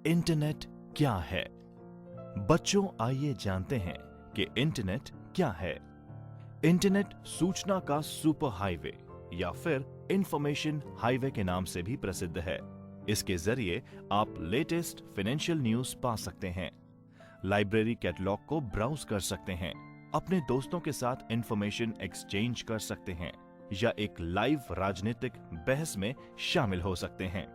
Internet क्या है? बच्चों, आइए जानते हैं कि इंटरनेट क्या है। इंटरनेट सूचना का सुपर हाईवे या फिर इंफॉर्मेशन हाईवे के नाम से भी प्रसिद्ध है। इसके जरिए आप लेटेस्ट फाइनेंशियल न्यूज पा सकते हैं, लाइब्रेरी कैटलॉग को ब्राउज कर सकते हैं, अपने दोस्तों के साथ इंफॉर्मेशन एक्सचेंज कर सकते हैं या एक लाइव राजनीतिक बहस में शामिल हो सकते हैं।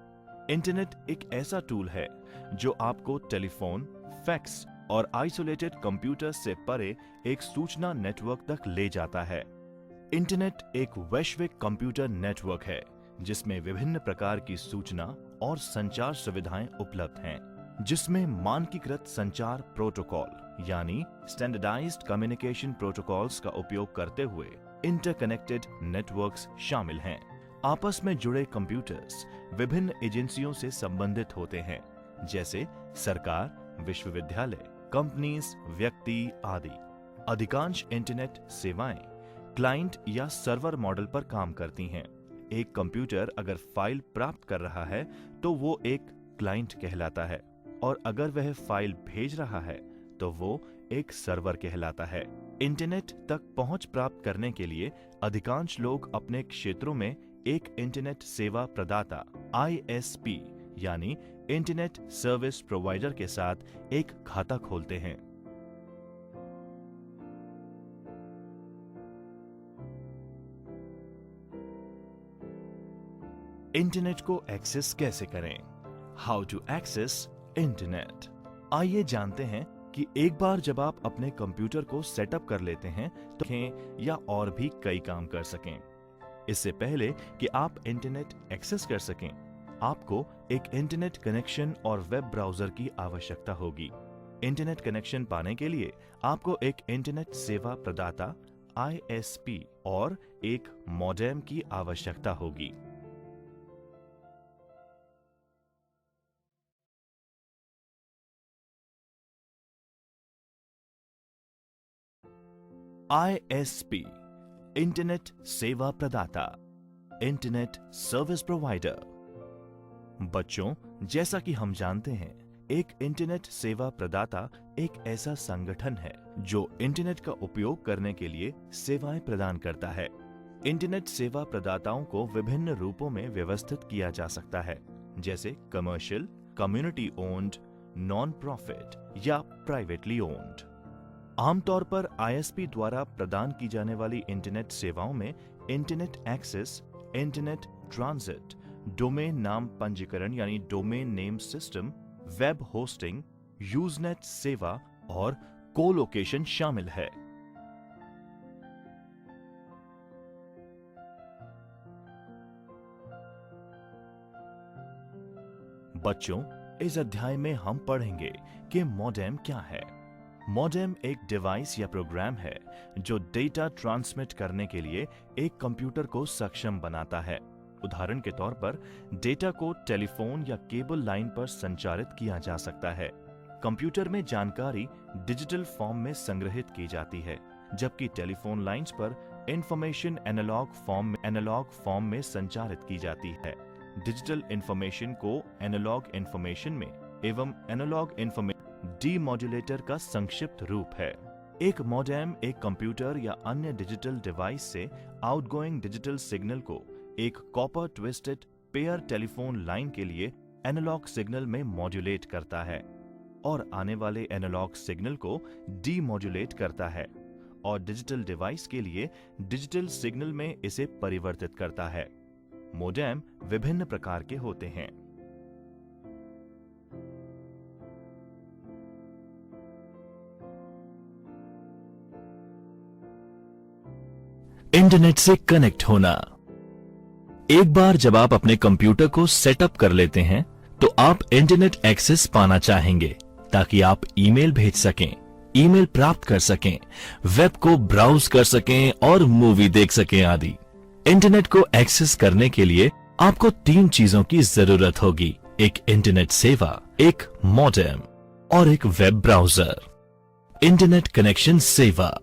इंटरनेट एक ऐसा टूल है जो आपको टेलीफोन, फैक्स और आइसोलेटेड कंप्यूटर से परे एक सूचना नेटवर्क तक ले जाता है। इंटरनेट एक वैश्विक कंप्यूटर नेटवर्क है जिसमें विभिन्न प्रकार की सूचना और संचार सुविधाएं उपलब्ध हैं, जिसमें मानकीकृत संचार प्रोटोकॉल यानी स्टैंडर्डाइज्ड कम्युनिकेशन प्रोटोकॉल्स का उपयोग करते हुए इंटरकनेक्टेड नेटवर्क्स शामिल हैं। आपस में जुड़े कंप्यूटर्स विभिन्न एजेंसियों से संबंधित होते हैं, जैसे सरकार, विश्वविद्यालय, कंपनीज, व्यक्ति आदि। अधिकांश इंटरनेट सेवाएं क्लाइंट या सर्वर मॉडल पर काम करती हैं। एक कंप्यूटर अगर फाइल प्राप्त कर रहा है तो वो एक क्लाइंट कहलाता है, और अगर वह फाइल भेज रहा है तो वो एक सर्वर कहलाता है। इंटरनेट तक पहुंच प्राप्त करने के लिए अधिकांश लोग अपने क्षेत्रों में एक इंटरनेट सेवा प्रदाता ISP यानी इंटरनेट सर्विस प्रोवाइडर के साथ एक खाता खोलते हैं। इंटरनेट को एक्सेस कैसे करें? How to access internet. आइए जानते हैं कि एक बार जब आप अपने कंप्यूटर को सेटअप कर लेते हैं तो या और भी कई काम कर सकें। इससे पहले कि आप इंटरनेट एक्सेस कर सकें, आपको एक इंटरनेट कनेक्शन और वेब ब्राउजर की आवश्यकता होगी। इंटरनेट कनेक्शन पाने के लिए आपको एक इंटरनेट सेवा प्रदाता ISP और एक मॉडेम की आवश्यकता होगी। ISP इंटरनेट सेवा प्रदाता, इंटरनेट सर्विस प्रोवाइडर। बच्चों, जैसा कि हम जानते हैं, एक इंटरनेट सेवा प्रदाता एक ऐसा संगठन है जो इंटरनेट का उपयोग करने के लिए सेवाएं प्रदान करता है। इंटरनेट सेवा प्रदाताओं को विभिन्न रूपों में व्यवस्थित किया जा सकता है, जैसे commercial, community owned, non profit या प्राइवेटली ओन्ड। आमतौर पर ISP द्वारा प्रदान की जाने वाली इंटरनेट सेवाओं में internet access, internet transit, domain नाम पंजीकरण यानी domain name system, web hosting, Usenet सेवा और कोलोकेशन शामिल है। बच्चों, इस अध्याय में हम पढ़ेंगे कि मॉडेम क्या है। मॉडेम एक डिवाइस या प्रोग्राम है जो डेटा ट्रांसमिट करने के लिए एक कंप्यूटर को सक्षम बनाता है। उदाहरण के तौर पर डेटा को टेलीफोन या केबल लाइन पर संचारित किया जा सकता है। कंप्यूटर में जानकारी डिजिटल फॉर्म में संग्रहित की जाती है, जबकि टेलीफोन लाइंस पर इंफॉर्मेशन एनालॉग फॉर्म में संचारित की जाती है। डिजिटल इंफॉर्मेशन को एनालॉग इंफॉर्मेशन में एवं एनालॉग इंफॉर्मेशन डीमॉड्यूलेटर का संक्षिप्त रूप है। एक मॉडेम एक कंप्यूटर या अन्य डिजिटल डिवाइस से आउटगोइंग डिजिटल सिग्नल को एक copper twisted pair telephone line के लिए एनालॉग सिग्नल में मॉड्यूलेट करता है और आने वाले एनालॉग सिग्नल को डीमॉड्यूलेट करता है, और डिजिटल डिवाइस के लिए डिजिटल सिग्नल में इसे परिवर्तित करता है। मॉडेम विभिन्न प्रकार के होते हैं। इंटरनेट से कनेक्ट होना। एक बार जब आप अपने कंप्यूटर को सेटअप कर लेते हैं तो आप इंटरनेट एक्सेस पाना चाहेंगे ताकि आप ईमेल भेज सकें, ईमेल प्राप्त कर सकें, वेब को ब्राउज कर सकें और मूवी देख सकें आदि। इंटरनेट को एक्सेस करने के लिए आपको 3 चीजों की जरूरत होगी: एक इंटरनेट सेवा, एक मॉडेम और एक वेब ब्राउजर। इंटरनेट कनेक्शन सेवा।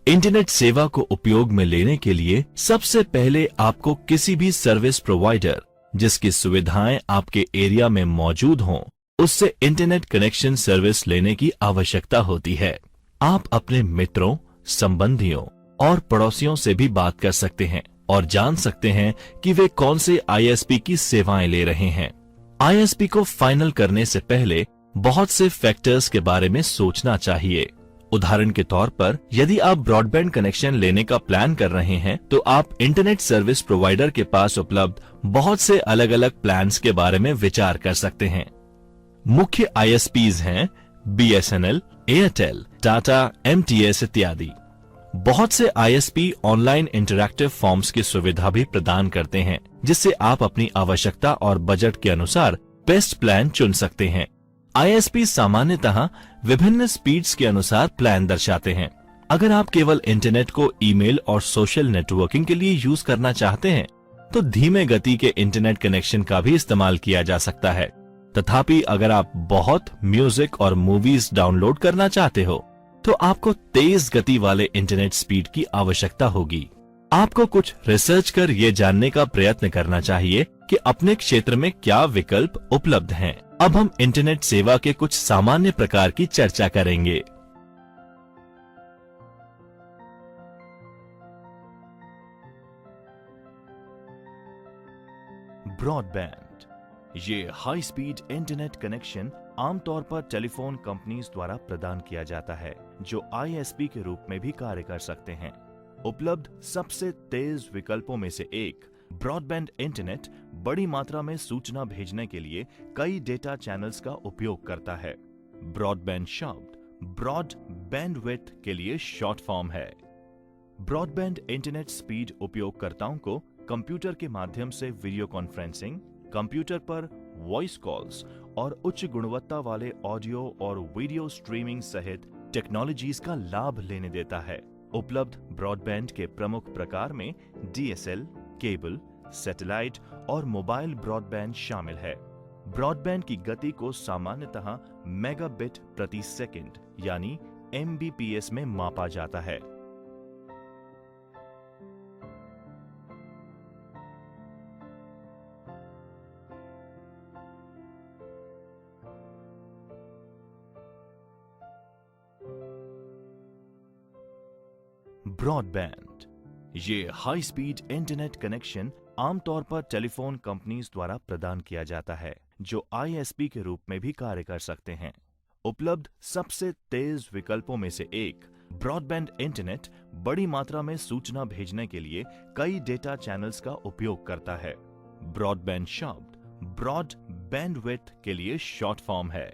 इंटरनेट सेवा को उपयोग में लेने के लिए सबसे पहले आपको किसी भी सर्विस प्रोवाइडर जिसकी सुविधाएं आपके एरिया में मौजूद हों उससे इंटरनेट कनेक्शन सर्विस लेने की आवश्यकता होती है। आप अपने मित्रों, संबंधियों और पड़ोसियों से भी बात कर सकते हैं और जान सकते हैं कि वे कौन से आईएसपी की सेवाएं ले रहे हैं। आईएसपी को फाइनल करने से पहले बहुत से फैक्टर्स के बारे में सोचना चाहिए। उदाहरण के तौर पर, यदि आप ब्रॉडबैंड कनेक्शन लेने का प्लान कर रहे हैं, तो आप इंटरनेट सर्विस प्रोवाइडर के पास उपलब्ध बहुत से अलग अलग प्लान्स के बारे में विचार कर सकते हैं। मुख्य आईएसपीज हैं बीएसएनएल, एयरटेल, टाटा, एमटीएस इत्यादि। बहुत से आईएसपी ऑनलाइन इंटरैक्टिव फॉर्म्स की सुविधा भी प्रदान करते हैं, जिससे आप अपनी आवश्यकता और बजट के अनुसार बेस्ट प्लान चुन सकते हैं। आईएसपी सामान्यतः विभिन्न स्पीड्स के अनुसार प्लान दर्शाते हैं। अगर आप केवल इंटरनेट को ईमेल और सोशल नेटवर्किंग के लिए यूज करना चाहते हैं, तो धीमे गति के इंटरनेट कनेक्शन का भी इस्तेमाल किया जा सकता है। तथापि अगर आप बहुत म्यूजिक और मूवीज डाउनलोड करना चाहते हो, तो आपको तेज गति वाले इंटरनेट स्पीड की आवश्यकता होगी। आपको कुछ रिसर्च कर ये जानने का प्रयत्न करना चाहिए कि अपने क्षेत्र में क्या विकल्प उपलब्ध हैं। अब हम इंटरनेट सेवा के कुछ सामान्य प्रकार की चर्चा करेंगे। ब्रॉडबैंड, ये हाई स्पीड इंटरनेट कनेक्शन आमतौर पर टेलीफोन कंपनीज द्वारा प्रदान किया जाता है, जो आईएसपी के रूप में भी कार्य कर सकते हैं। उपलब्ध सबसे तेज विकल्पों में से एक ब्रॉडबैंड इंटरनेट बड़ी मात्रा में सूचना भेजने के लिए कई डेटा चैनल्स का उपयोग करता है। ब्रॉडबैंड शब्द ब्रॉड बैंडविड्थ के लिए शॉर्ट फॉर्म है। ब्रॉडबैंड इंटरनेट स्पीड उपयोगकर्ताओं को कंप्यूटर के माध्यम से वीडियो कॉन्फ्रेंसिंग, कंप्यूटर पर वॉइस कॉल्स और उच्च गुणवत्ता वाले ऑडियो और वीडियो स्ट्रीमिंग सहित टेक्नोलॉजीज का लाभ लेने देता है। उपलब्ध ब्रॉडबैंड के प्रमुख प्रकार में डीएसएल, केबल, सैटेलाइट और मोबाइल ब्रॉडबैंड शामिल है। ब्रॉडबैंड की गति को सामान्यतः मेगाबिट प्रति सेकंड यानी एमबीपीएस में मापा जाता है। ब्रॉडबैंड, ये हाई स्पीड इंटरनेट कनेक्शन आमतौर पर टेलीफोन कंपनीज द्वारा प्रदान किया जाता है, जो आईएसपी के रूप में भी कार्य कर सकते हैं। उपलब्ध सबसे तेज विकल्पों में से एक ब्रॉडबैंड इंटरनेट बड़ी मात्रा में सूचना भेजने के लिए कई डेटा चैनल्स का उपयोग करता है। ब्रॉडबैंड शब्द ब्रॉड बैंडविड्थ के लिए शॉर्ट फॉर्म है।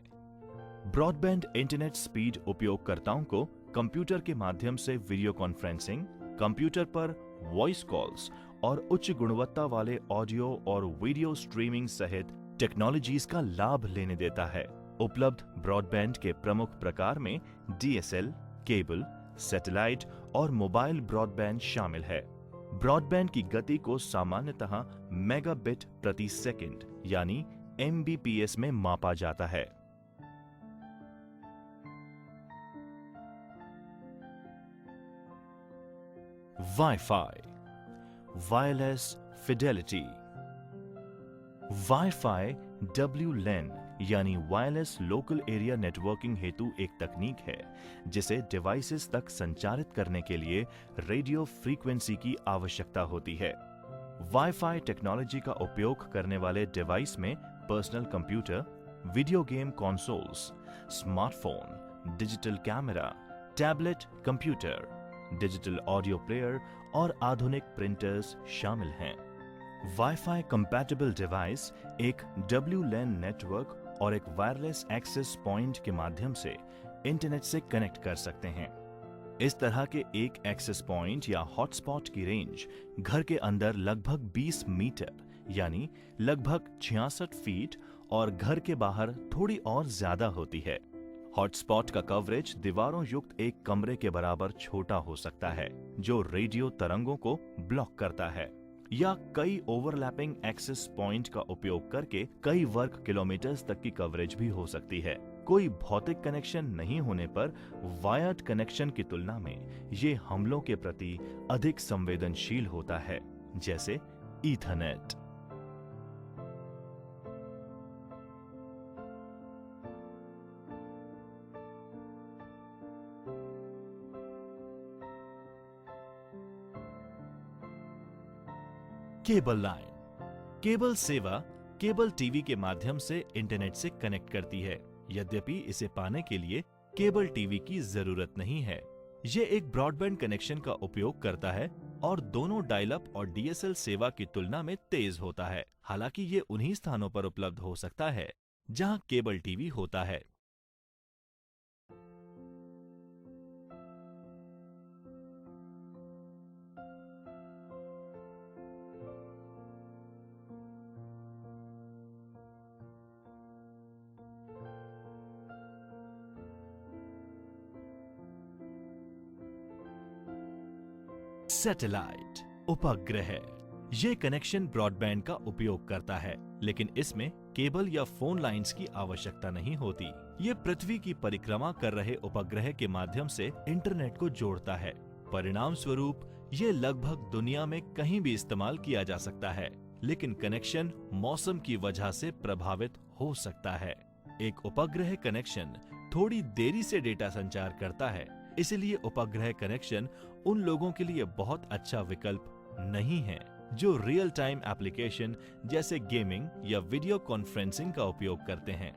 ब्रॉडबैंड इंटरनेट स्पीड उपयोगकर्ताओं को कंप्यूटर के माध्यम से वीडियो कॉन्फ्रेंसिंग, कंप्यूटर पर वॉइस कॉल्स और उच्च गुणवत्ता वाले ऑडियो और वीडियो स्ट्रीमिंग सहित टेक्नोलॉजीज का लाभ लेने देता है। उपलब्ध ब्रॉडबैंड के प्रमुख प्रकार में डीएसएल, केबल, सैटेलाइट और मोबाइल ब्रॉडबैंड शामिल है। ब्रॉडबैंड की गति को सामान्यतः मेगाबिट प्रति सेकंड यानी एमबीपीएस में मापा जाता है। Wifi, wireless Fidelity. Wifi WLAN यानी वायरलेस लोकल एरिया नेटवर्किंग हेतु एक तकनीक है, जिसे डिवाइसेस तक संचारित करने के लिए रेडियो फ्रीक्वेंसी की आवश्यकता होती है। वाईफाई टेक्नोलॉजी का उपयोग करने वाले डिवाइस में personal computer, video game consoles, smartphone, digital camera, tablet computer, digital audio player और आधुनिक प्रिंटर्स शामिल हैं। वाईफाई कंपैटिबल डिवाइस एक WLAN नेटवर्क और एक वायरलेस एक्सेस पॉइंट के माध्यम से इंटरनेट से कनेक्ट कर सकते हैं। इस तरह के एक एक्सेस पॉइंट या हॉटस्पॉट की रेंज घर के अंदर लगभग 20 मीटर यानी लगभग 66 फीट और घर के बाहर थोड़ी और ज्यादा होती है। हॉटस्पॉट का कवरेज दीवारों युक्त एक कमरे के बराबर छोटा हो सकता है, जो रेडियो तरंगों को ब्लॉक करता है, या कई ओवरलैपिंग एक्सेस पॉइंट का उपयोग करके कई वर्ग किलोमीटर तक की कवरेज भी हो सकती है। कोई भौतिक कनेक्शन नहीं होने पर वायर्ड कनेक्शन की तुलना में ये हमलों के प्रति अधिक संवेदनशील होता है, जैसे ईथरनेट। Cable line. केबल सेवा केबल टीवी के माध्यम से इंटरनेट से कनेक्ट करती है। यद्यपि इसे पाने के लिए केबल टीवी की जरूरत नहीं है। ये एक ब्रॉडबैंड कनेक्शन का उपयोग करता है और दोनों डायल अप और डीएसएल सेवा की तुलना में तेज होता है। हालांकि ये उन्हीं स्थानों पर उपलब्ध हो सकता है जहां केबल टीवी होता है। सैटेलाइट उपग्रह। ये कनेक्शन ब्रॉडबैंड का उपयोग करता है, लेकिन इसमें केबल या फोन लाइंस की आवश्यकता नहीं होती। ये पृथ्वी की परिक्रमा कर रहे उपग्रह के माध्यम से इंटरनेट को जोड़ता है। परिणाम स्वरूप ये लगभग दुनिया में कहीं भी इस्तेमाल किया जा सकता है, लेकिन कनेक्शन मौसम की वजह से प्रभावित हो सकता है। एक उपग्रह कनेक्शन थोड़ी देरी से डेटा संचार करता है, इसलिए उपग्रह कनेक्शन उन लोगों के लिए बहुत अच्छा विकल्प नहीं है जो रियल टाइम एप्लीकेशन जैसे गेमिंग या वीडियो कॉन्फ्रेंसिंग का उपयोग करते हैं।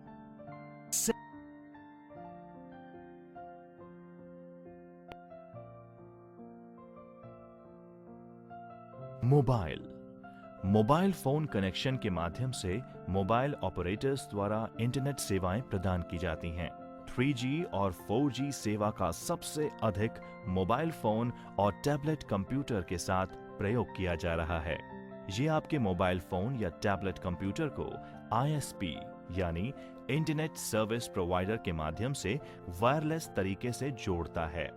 मोबाइल फोन कनेक्शन के माध्यम से मोबाइल ऑपरेटर्स द्वारा इंटरनेट सेवाएं प्रदान की जाती हैं। 3G और 4G सेवा का सबसे अधिक मोबाइल फोन और टैबलेट कंप्यूटर के साथ प्रयोग किया जा रहा है। ये आपके मोबाइल फोन या टैबलेट कंप्यूटर को ISP यानी इंटरनेट सर्विस प्रोवाइडर के माध्यम से वायरलेस तरीके से जोड़ता है।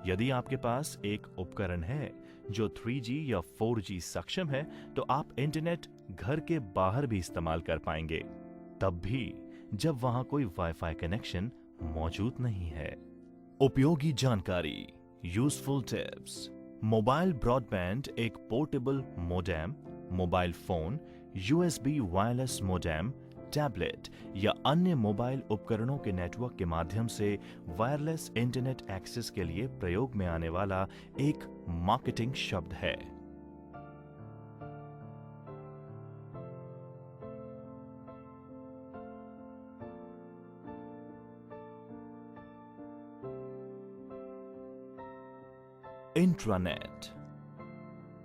यदि आपके पास एक उपकरण है जो 3G या 4G सक्षम है, तो आप इंटरनेट घर के बाहर भी इस्तेमाल कर पाएंगे, तब भी जब वहां कोई वाईफाई कनेक्शन मौजूद नहीं है। उपयोगी जानकारी, यूजफुल टिप्स। मोबाइल ब्रॉडबैंड एक portable modem, mobile phone, USB wireless modem, tablet या अन्य मोबाइल उपकरणों के नेटवर्क के माध्यम से वायरलेस इंटरनेट एक्सेस के लिए प्रयोग में आने वाला एक मार्केटिंग शब्द है। इंट्रानेट।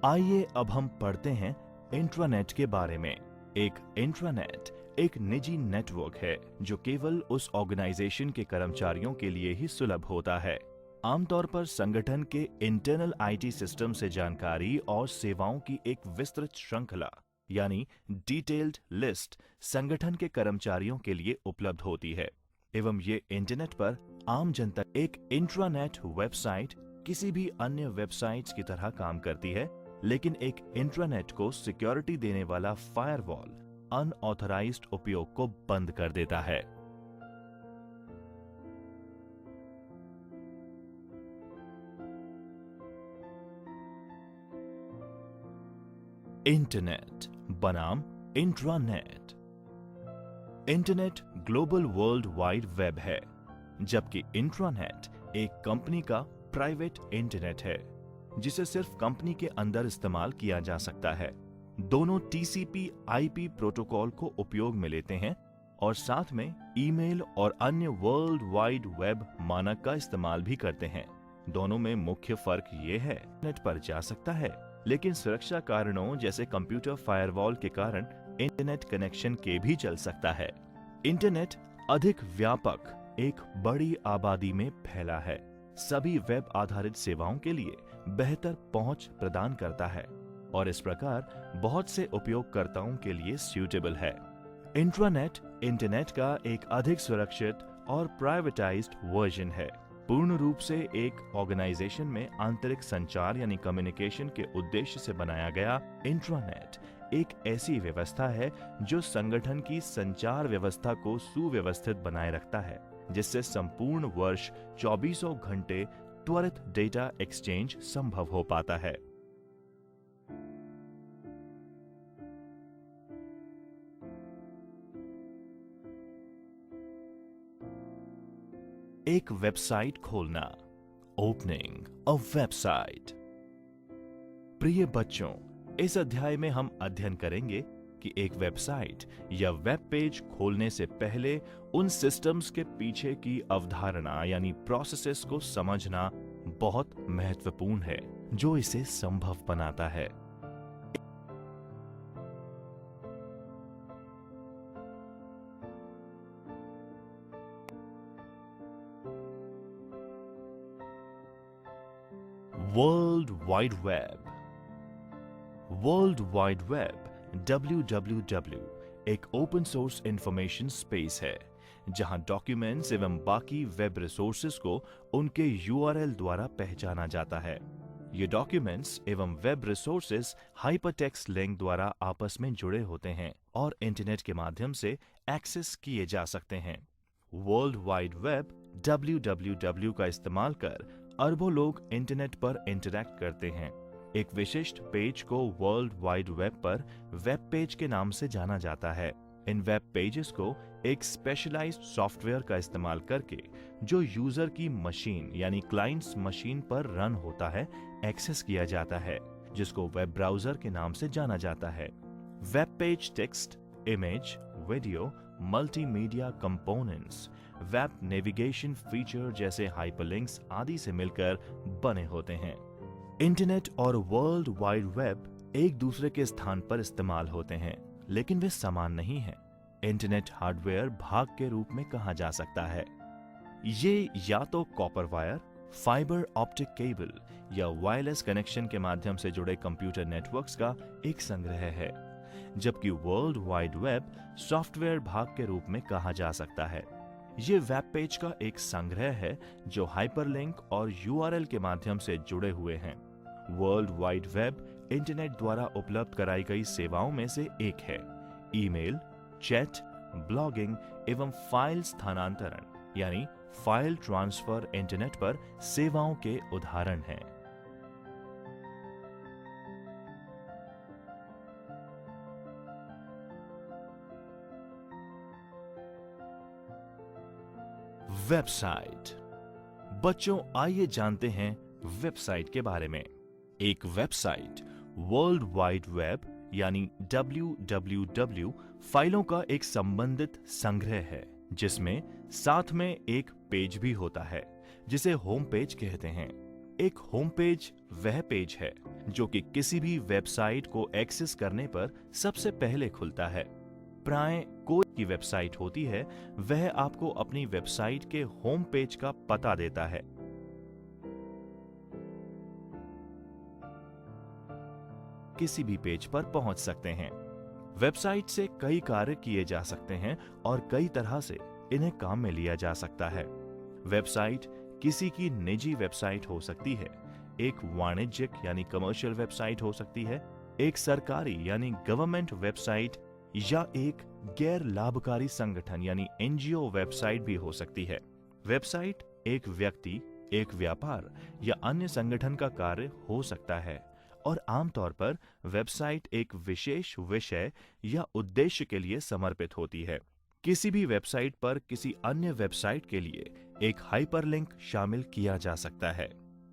आइए अब हम पढ़ते हैं इंट्रानेट के बारे में। एक इंट्रानेट एक निजी नेटवर्क है जो केवल उस ऑर्गेनाइजेशन के कर्मचारियों के लिए ही सुलभ होता है। आमतौर पर संगठन के इंटरनल IT सिस्टम से जानकारी और सेवाओं की एक विस्तृत श्रृंखला यानी डिटेल्ड लिस्ट संगठन के कर्मचारियों के लिए उपलब्ध होती है एवं ये इंटरनेट पर आम जनता। एक इंट्रानेट वेबसाइट किसी भी अन्य वेबसाइट्स की तरह काम करती है, लेकिन एक इंट्रानेट को सिक्योरिटी देने वाला फायरवॉल अनऑथराइज्ड उपयोग को बंद कर देता है। इंटरनेट बनाम intranet. Internet global world wide web है, जबकि इंट्रानेट एक कंपनी का प्राइवेट इंटरनेट है जिसे सिर्फ कंपनी के अंदर इस्तेमाल किया जा सकता है। दोनों TCP/IP प्रोटोकॉल को उपयोग में लेते हैं और साथ में ईमेल और अन्य वर्ल्ड वाइड वेब मानक का इस्तेमाल भी करते हैं। दोनों में मुख्य फर्क ये है, नेट पर जा सकता है, लेकिन सुरक्षा कारणों जैसे कंप्यूटर फायरवॉल के कारण इंटरनेट कनेक्शन के भी चल सकता है। इंटरनेट अधिक व्यापक एक बड़ी आबादी में फैला है, सभी वेब आधारित सेवाओं के लिए बेहतर पहुंच प्रदान करता है और इस प्रकार बहुत से उपयोगकर्ताओं के लिए सूटेबल है। इंट्रानेट इंटरनेट का एक अधिक सुरक्षित और प्राइवेटाइज्ड वर्जन है। पूर्ण रूप से एक ऑर्गेनाइजेशन में आंतरिक संचार यानी कम्युनिकेशन के उद्देश्य से बनाया गया इंट्रानेट एक ऐसी व्यवस्था है जो संगठन की संचार व्यवस्था को सुव्यवस्थित बनाए रखता है, जिससे संपूर्ण वर्ष 24 घंटे त्वरित डेटा एक्सचेंज संभव हो पाता है। एक वेबसाइट खोलना। Opening a website. प्रिय बच्चों, इस अध्याय में हम अध्ययन करेंगे कि एक वेबसाइट या वेब पेज खोलने से पहले उन सिस्टम्स के पीछे की अवधारणा यानी प्रोसेसेस को समझना बहुत महत्वपूर्ण है, जो इसे संभव बनाता है। World wide web. World wide web WWW एक ओपन सोर्स इंफॉर्मेशन स्पेस है जहां डॉक्यूमेंट्स एवं बाकी वेब रिसोर्सेज को उनके URL द्वारा पहचाना जाता है। ये डॉक्यूमेंट्स एवं वेब रिसोर्सेज हाइपरटेक्स्ट लिंक द्वारा आपस में जुड़े होते हैं और इंटरनेट के माध्यम से एक्सेस किए जा सकते हैं। वर्ल्ड वाइड वेब WWW का इस्तेमाल कर अरबों लोग इंटरनेट पर इंटरैक्ट करते हैं। एक विशिष्ट पेज को वर्ल्ड वाइड वेब पर वेब पेज के नाम से जाना जाता है। इन वेब पेजेस को एक स्पेशलाइज्ड सॉफ्टवेयर का इस्तेमाल करके जो यूजर की मशीन यानी क्लाइंट्स मशीन पर रन होता है, एक्सेस किया जाता है, जिसको वेब ब्राउजर के नाम से जाना जाता है। Web page text, image, video, multimedia components, web navigation feature जैसे हाइपरलिंक्स आदि से मिलकर बने होते हैं। इंटरनेट और वर्ल्ड वाइड वेब एक दूसरे के स्थान पर इस्तेमाल होते हैं, लेकिन वे समान नहीं हैं। इंटरनेट हार्डवेयर भाग के रूप में कहा जा सकता है। ये या तो copper wire, fibre optic cable या वायरलेस कनेक्शन के माध्यम से जुड़े कंप्यूटर नेटवर्क्स का एक संग्रह है, जबकि वर्ल्ड वाइड वेब सॉफ्टवेयर भाग के रूप में कहा जा सकता है। ये वेब पेज का एक संग्रह है जो हाइपरलिंक और URL के माध्यम से जुड़े हुए हैं। वर्ल्ड वाइड वेब इंटरनेट द्वारा उपलब्ध कराई गई सेवाओं में से एक है। ईमेल, चैट, ब्लॉगिंग एवं फाइल स्थानांतरण यानी फाइल ट्रांसफर इंटरनेट पर सेवाओं के उदाहरण हैं। वेबसाइट। बच्चों, आइए जानते हैं वेबसाइट के बारे में। एक वेबसाइट वर्ल्ड वाइड वेब यानी WWW फाइलों का एक संबंधित संग्रह है, जिसमें साथ में एक पेज भी होता है जिसे होम पेज कहते हैं। एक होम पेज वह पेज है जो कि किसी भी वेबसाइट को एक्सेस करने पर सबसे पहले खुलता है। प्राय कोई की वेबसाइट होती है, वह आपको अपनी वेबसाइट के होम पेज का पता देता है। किसी भी पेज पर पहुंच सकते हैं। वेबसाइट से कई कार्य किए जा सकते हैं और कई तरह से इन्हें काम में लिया जा सकता है। वेबसाइट किसी की निजी वेबसाइट हो सकती है, एक वाणिज्यिक यानी कमर्शियल वेबसाइट हो सकती है, एक सरकारी यानी गवर्नमेंट वेबसाइट या एक गैर लाभकारी संगठन यानी NGO वेबसाइट भी हो सकती है। वेबसाइट एक व्यक्ति, एक व्यापार या अन्य संगठन का कार्य हो सकता है और आमतौर पर वेबसाइट एक विशेष विषय या उद्देश्य के लिए समर्पित होती है। किसी भी वेबसाइट पर किसी अन्य वेबसाइट के लिए एक हाइपरलिंक शामिल किया जा सकता है।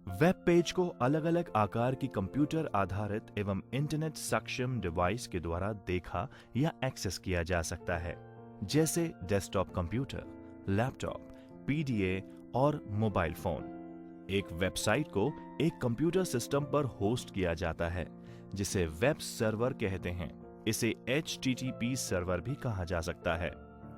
वेब पेज को अलग अलग आकार की कंप्यूटर आधारित एवं इंटरनेट सक्षम डिवाइस के द्वारा देखा या एक्सेस किया जा सकता है, जैसे डेस्कटॉप कंप्यूटर, लैपटॉप, PDA और मोबाइल फोन। एक वेबसाइट को एक कंप्यूटर सिस्टम पर होस्ट किया जाता है, जिसे वेब सर्वर कहते हैं। इसे HTTP सर्वर भी कहा जा सकता है।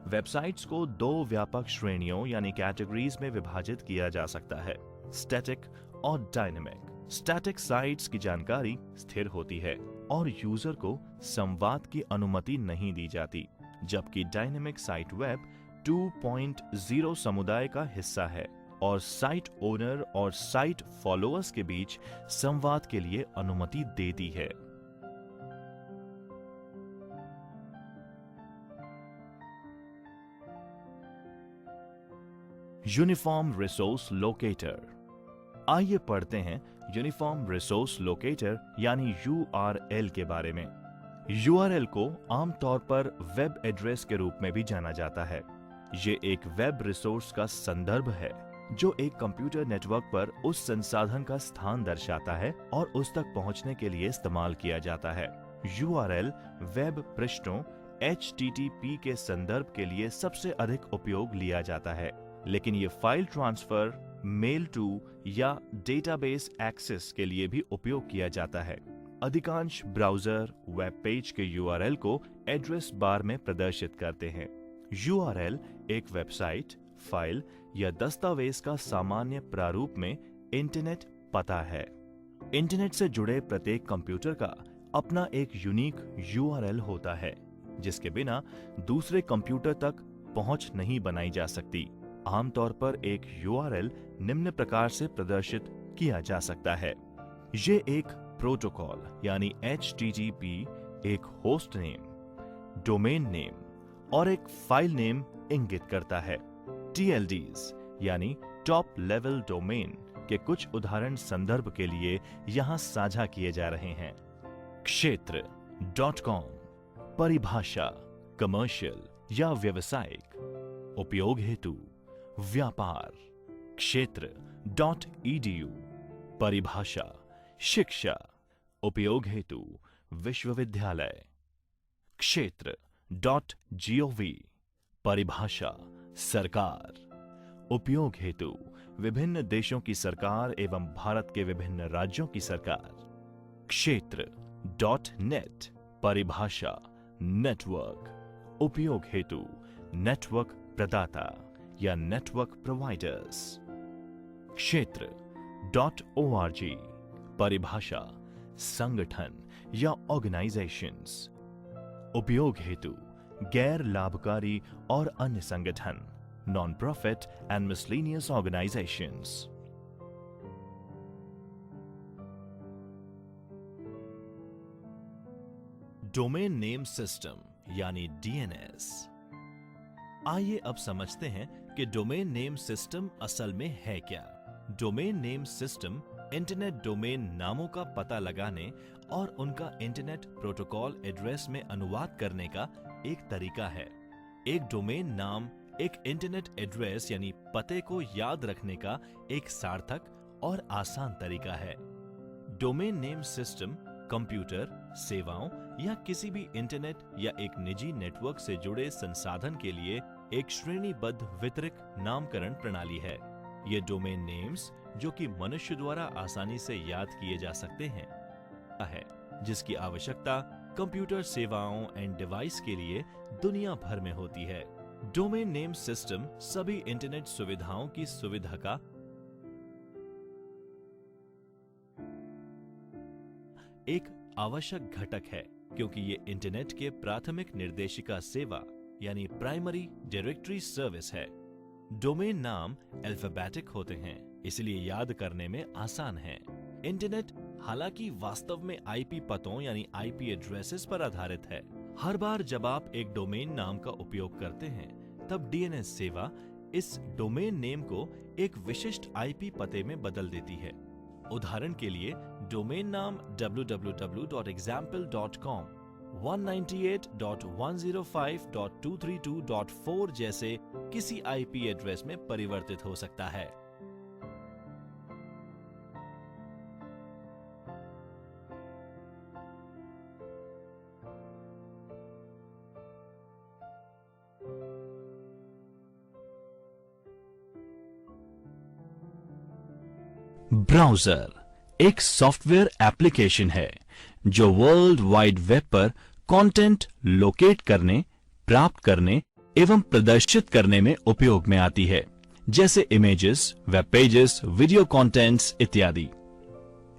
वेबसाइट्स को दो व्यापक श्रेणियों यानी कैटेगरीज में विभाजित किया जा सकता है, स्टैटिक और डायनेमिक। स्टैटिक साइट्स की जानकारी स्थिर होती है और यूजर को संवाद की अनुमति नहीं दी जाती, जबकि डायनेमिक साइट वेब 2.0 समुदाय का हिस्सा है और साइट ओनर और साइट फॉलोअर्स के बीच संवाद के लिए अनुमति देती है। Uniform resource locator. आइए पढ़ते हैं यूनिफॉर्म रिसोर्स लोकेटर यानी URL के बारे में। URL को आमतौर पर वेब एड्रेस के रूप में भी जाना जाता है। ये एक वेब रिसोर्स का संदर्भ है जो एक कंप्यूटर नेटवर्क पर उस संसाधन का स्थान दर्शाता है और उस तक पहुंचने के लिए इस्तेमाल किया जाता है। URL वेब पृष्ठों HTTP के संदर्भ के लिए सबसे अधिक उपयोग लिया जाता है, लेकिन ये फाइल ट्रांसफर, मेल टू या डेटाबेस एक्सेस के लिए भी उपयोग किया जाता है। अधिकांश ब्राउज़र वेब पेज के URL को एड्रेस बार में प्रदर्शित करते हैं। URL एक वेबसाइट, फाइल या दस्तावेज का सामान्य प्रारूप में इंटरनेट पता है। इंटरनेट से जुड़े प्रत्येक कंप्यूटर का अपना एक यूनिक URL होता है, जिसके बिना दूसरे कंप्यूटर तक पहुंच नहीं बनाई जा सकती। आमतौर पर एक URL निम्न प्रकार से प्रदर्शित किया जा सकता है। ये एक प्रोटोकॉल यानी HTTP, एक होस्ट नेम, डोमेन नेम और एक फाइल नेम इंगित करता है। TLDs यानी टॉप लेवल डोमेन के कुछ उदाहरण संदर्भ के लिए यहां साझा किए जा रहे हैं। क्षेत्र .com परिभाषा कमर्शियल या व्यावसायिक, उपयोग हेतु व्यापार। क्षेत्र .edu परिभाषा शिक्षा, उपयोग हेतु विश्वविद्यालय। क्षेत्र .gov परिभाषा सरकार, उपयोग हेतु विभिन्न देशों की सरकार एवं भारत के विभिन्न राज्यों की सरकार। क्षेत्र .net परिभाषा नेटवर्क, उपयोग हेतु नेटवर्क प्रदाता या नेटवर्क प्रोवाइडर्स। क्षेत्र .org परिभाषा संगठन या ऑर्गेनाइजेशंस, उपयोग हेतु गैर लाभकारी और अन्य संगठन, non profit and miscellaneous organisations. Domain name system यानी DNS। आइए अब समझते हैं कि डोमेन नेम सिस्टम असल में है क्या। Domain name system internet domain नामों का पता लगाने और उनका इंटरनेट प्रोटोकॉल एड्रेस में अनुवाद करने का एक तरीका है। एक डोमेन नाम एक इंटरनेट एड्रेस यानी पते को याद रखने का एक सार्थक और आसान तरीका है। डोमेन नेम सिस्टम कंप्यूटर, सेवाओं या किसी भी इंटरनेट या एक निजी नेटवर्क से जुड़े संसाधन के लिए एक श्रेणीबद्ध वितरित नामकरण प्रणाली है। ये डोमेन नेम्स, जो कि मनुष्य द्वारा आसानी से याद किए जा सकते हैं, जिसकी आवश्यकता कंप्यूटर सेवाओं एंड डिवाइस के लिए दुनिया भर में होती है। डोमेन नेम सिस्टम सभी इंटरनेट सुविधाओं की सुविधा का एक आवश्यक घटक है, क्योंकि ये इंटरनेट के प्राथमिक निर्देशिका सेवा यानी प्राइमरी डायरेक्टरी सर्विस है। डोमेन नाम अल्फाबेटिक होते हैं, इसलिए याद करने में आसान है। इंटरनेट हालांकि वास्तव में IP पतों यानी IP एड्रेसेस पर आधारित है। हर बार जब आप एक डोमेन नाम का उपयोग करते हैं, तब DNS सेवा इस डोमेन नेम को एक विशिष्ट IP पते में बदल देती है। उदाहरण के लिए डोमेन नाम www.example.com 198.105.232.4 जैसे किसी IP एड्रेस में परिवर्तित हो सकता है। ब्राउज़र एक सॉफ्टवेयर एप्लीकेशन है जो वर्ल्ड वाइड वेब पर कंटेंट लोकेट करने, प्राप्त करने एवं प्रदर्शित करने में उपयोग में आती है, जैसे images, web pages, video contents इत्यादि।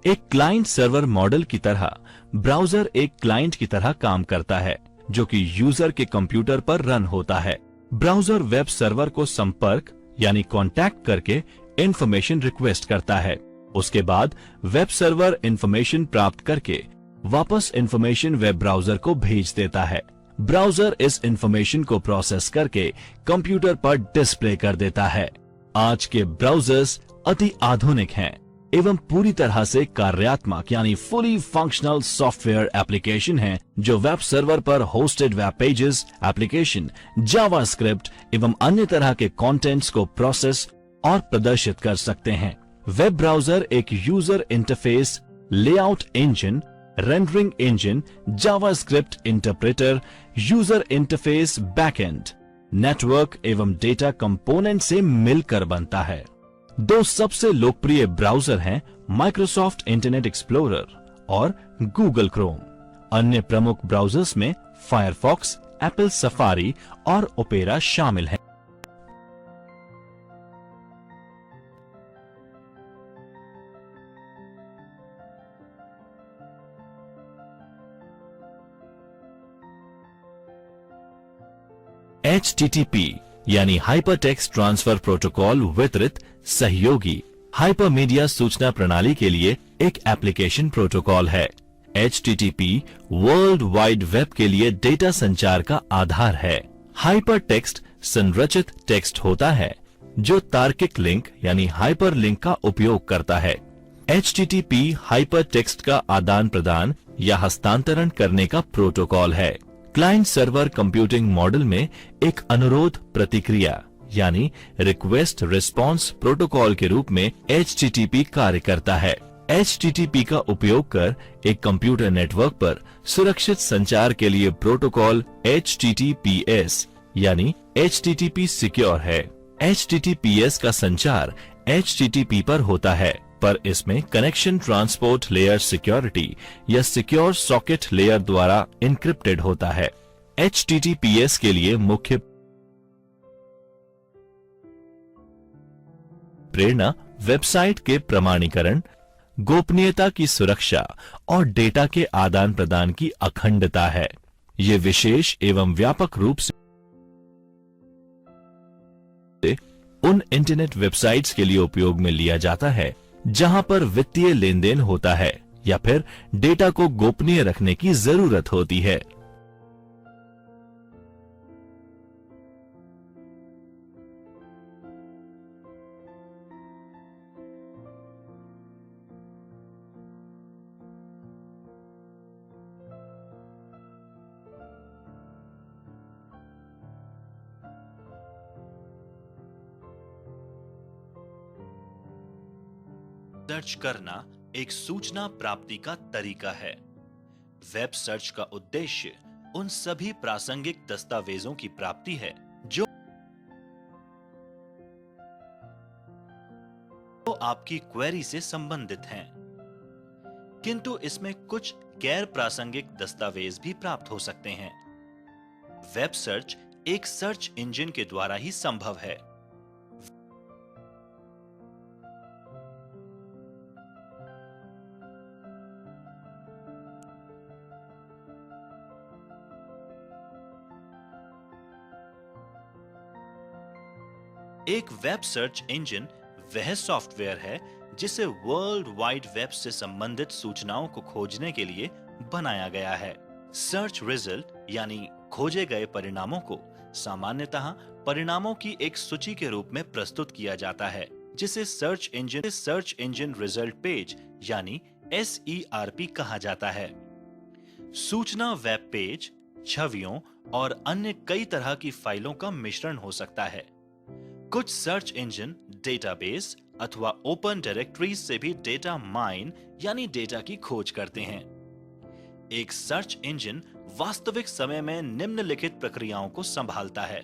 एक क्लाइंट सर्वर मॉडल की तरह ब्राउज़र एक क्लाइंट की तरह काम करता है, जो कि यूजर के कंप्यूटर पर रन होता है। ब्राउज़र वेब सर्वर को संपर्क यानी कांटेक्ट करके इंफॉर्मेशन रिक्वेस्ट करता है। उसके बाद वेब सर्वर इंफॉर्मेशन प्राप्त करके वापस इंफॉर्मेशन वेब ब्राउज़र को भेज देता है। ब्राउज़र इस इंफॉर्मेशन को प्रोसेस करके कंप्यूटर पर डिस्प्ले कर देता है। आज के ब्राउज़र्स अति आधुनिक हैं एवं पूरी तरह से कार्यात्मक यानी फुली फंक्शनल सॉफ्टवेयर एप्लीकेशन हैं, जो वेब सर्वर पर hosted web pages, application, JavaScript एवं अन्य तरह के कंटेंट्स को प्रोसेस और प्रदर्शित कर सकते हैं। वेब ब्राउजर एक user interface, layout engine, rendering engine, JavaScript interpreter, user interface backend, network एवं डेटा कंपोनेंट से मिलकर बनता है। दो सबसे लोकप्रिय ब्राउजर हैं माइक्रोसॉफ्ट इंटरनेट एक्सप्लोरर और गूगल क्रोम। अन्य प्रमुख ब्राउजर्स में फायरफॉक्स, एप्पल सफारी और ओपेरा शामिल हैं। HTTP यानी हाइपरटेक्स्ट ट्रांसफर प्रोटोकॉल वितरित सहयोगी हाइपरमीडिया सूचना प्रणाली के लिए एक एप्लीकेशन प्रोटोकॉल है। HTTP वर्ल्ड वाइड वेब के लिए डेटा संचार का आधार है। हाइपरटेक्स्ट संरचित टेक्स्ट होता है जो तार्किक लिंक यानी हाइपरलिंक का उपयोग करता है। HTTP हाइपरटेक्स्ट का आदान प्रदान या हस्तांतरण करने का प्रोटोकॉल है। क्लाइंट सर्वर कंप्यूटिंग मॉडल में एक अनुरोध प्रतिक्रिया यानी रिक्वेस्ट रिस्पांस प्रोटोकॉल के रूप में HTTP कार्य करता है। HTTP का उपयोग कर एक कंप्यूटर नेटवर्क पर सुरक्षित संचार के लिए प्रोटोकॉल HTTPS यानी HTTP सिक्योर है। HTTPS का संचार HTTP पर होता है, पर इसमें कनेक्शन ट्रांसपोर्ट लेयर सिक्योरिटी या सिक्योर सॉकेट लेयर द्वारा इंक्रिप्टेड होता है। HTTPS के लिए मुख्य प्रेरणा वेबसाइट के प्रमाणीकरण, गोपनीयता की सुरक्षा और डेटा के आदान प्रदान की अखंडता है। ये विशेष एवं व्यापक रूप से उन इंटरनेट वेबसाइट्स के लिए उपयोग में लिया जाता है जहां पर वित्तीय लेन देन होता है या फिर डेटा को गोपनीय रखने की जरूरत होती है। सर्च करना एक सूचना प्राप्ति का तरीका है। वेब सर्च का उद्देश्य उन सभी प्रासंगिक दस्तावेजों की प्राप्ति है जो आपकी क्वेरी से संबंधित हैं, किंतु इसमें कुछ गैर प्रासंगिक दस्तावेज भी प्राप्त हो सकते हैं। वेब सर्च एक सर्च इंजन के द्वारा ही संभव है। एक वेब सर्च इंजन वह सॉफ्टवेयर है जिसे वर्ल्ड वाइड वेब से संबंधित सूचनाओं को खोजने के लिए बनाया गया है। सर्च रिजल्ट यानी खोजे गए परिणामों को सामान्यतः परिणामों की एक सूची के रूप में प्रस्तुत किया जाता है, जिसे सर्च इंजन रिजल्ट पेज यानी SERP कहा जाता है। सूचना वेब पेज, छवियों और अन्य कई तरह की फाइलों का मिश्रण हो सकता है। कुछ सर्च इंजन डेटाबेस अथवा ओपन डायरेक्टरीज से भी डेटा माइन यानी डेटा की खोज करते हैं। एक सर्च इंजन वास्तविक समय में निम्नलिखित प्रक्रियाओं को संभालता है: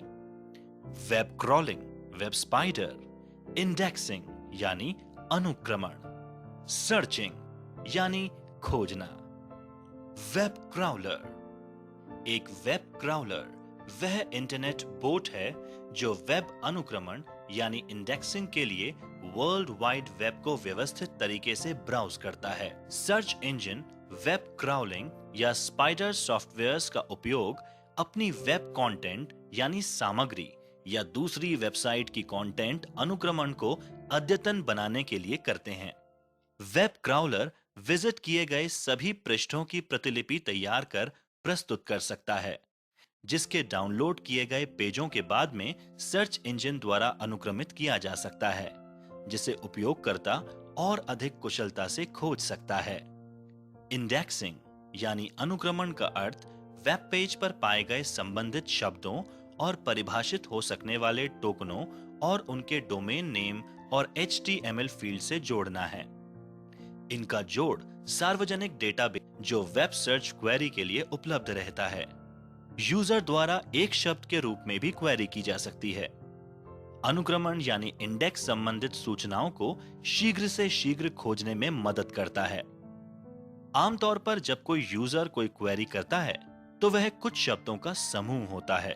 web crawling, web spider, indexing यानी अनुक्रमण, सर्चिंग यानी खोजना। Web crawler. एक वेब क्राउलर वह इंटरनेट बोट है जो वेब अनुक्रमण यानी इंडेक्सिंग के लिए वर्ल्ड वाइड वेब को व्यवस्थित तरीके से ब्राउज करता है। सर्च इंजन वेब क्राउलिंग या स्पाइडर सॉफ्टवेयर्स का उपयोग अपनी वेब कंटेंट यानी सामग्री या दूसरी वेबसाइट की कंटेंट अनुक्रमण को अद्यतन बनाने के लिए करते हैं। वेब क्राउलर विजिट किए गए सभी पृष्ठों की प्रतिलिपि तैयार कर प्रस्तुत कर सकता है, जिसके डाउनलोड किए गए पेजों के बाद में सर्च इंजन द्वारा अनुक्रमित किया जा सकता है, जिसे उपयोगकर्ता और अधिक कुशलता से खोज सकता है। इंडेक्सिंग यानी अनुक्रमण का अर्थ वेब पेज पर पाए गए संबंधित शब्दों और परिभाषित हो सकने वाले टोकनों और उनके डोमेन नेम और HTML फील्ड से जोड़ना है। इनका जोड़ सार्वजनिक डेटाबेस जो वेब सर्च क्वेरी के लिए उपलब्ध रहता है। यूजर द्वारा एक शब्द के रूप में भी क्वेरी की जा सकती है। अनुक्रमण यानी इंडेक्स संबंधित सूचनाओं को शीघ्र से शीघ्र खोजने में मदद करता है। आमतौर पर जब कोई यूजर कोई क्वेरी करता है तो वह कुछ शब्दों का समूह होता है।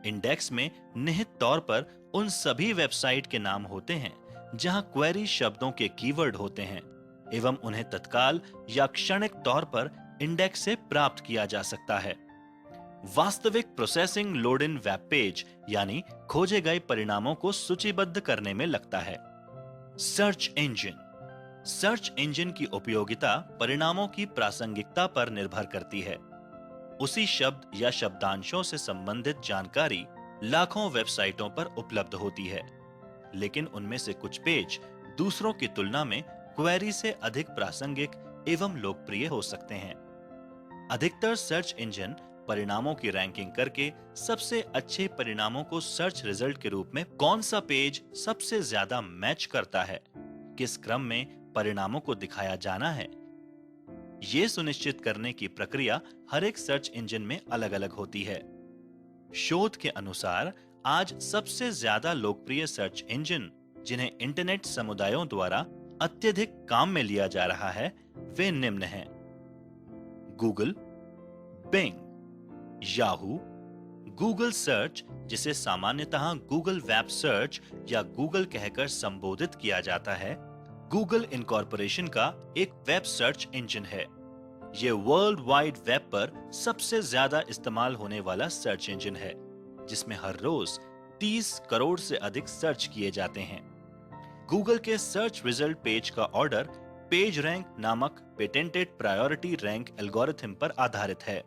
इंडेक्स में निहित तौर पर उन सभी वेबसाइट के नाम होते हैं जहां क्वेरी शब्दों के कीवर्ड होते हैं एवं उन्हें तत्काल या क्षणिक तौर पर इंडेक्स से प्राप्त किया जा सकता है। वास्तविक processing load in web page यानी खोजे गए परिणामों को सूचीबद्ध करने में लगता है। सर्च इंजन की उपयोगिता परिणामों की प्रासंगिकता पर निर्भर करती है। उसी शब्द या शब्दांशों से संबंधित जानकारी लाखों वेबसाइटों पर उपलब्ध होती है, लेकिन उनमें से कुछ पेज दूसरों की तुलना में क्वेरी से अधिक प्रासंगिक एवं लोकप्रिय हो सकते हैं। अधिकतर सर्च इंजन परिणामों की रैंकिंग करके सबसे अच्छे परिणामों को सर्च रिजल्ट के रूप में कौन सा पेज सबसे ज्यादा मैच करता है, किस क्रम में परिणामों को दिखाया जाना है, ये सुनिश्चित करने की प्रक्रिया हर एक सर्च इंजन में अलग-अलग होती है। शोध के अनुसार आज सबसे ज्यादा लोकप्रिय सर्च इंजन जिन्हें इंटरनेट समुदायों द्वारा अत्यधिक काम में लिया जा रहा है वे निम्न हैं: Google, Bing, Yahoo, Google search जिसे सामान्यतः गूगल वेब सर्च या गूगल कहकर संबोधित किया जाता है, गूगल इनकॉर्पोरेशन का एक वेब सर्च इंजन है। ये वर्ल्ड वाइड वेब पर सबसे ज्यादा इस्तेमाल होने वाला सर्च इंजन है, जिसमें हर रोज 30 करोड़ से अधिक सर्च किए जाते हैं। गूगल के सर्च रिजल्ट पेज का ऑर्डर पेज रैंक नामक पेटेंटेड प्रायोरिटी रैंक एल्गोरिथम पर आधारित है।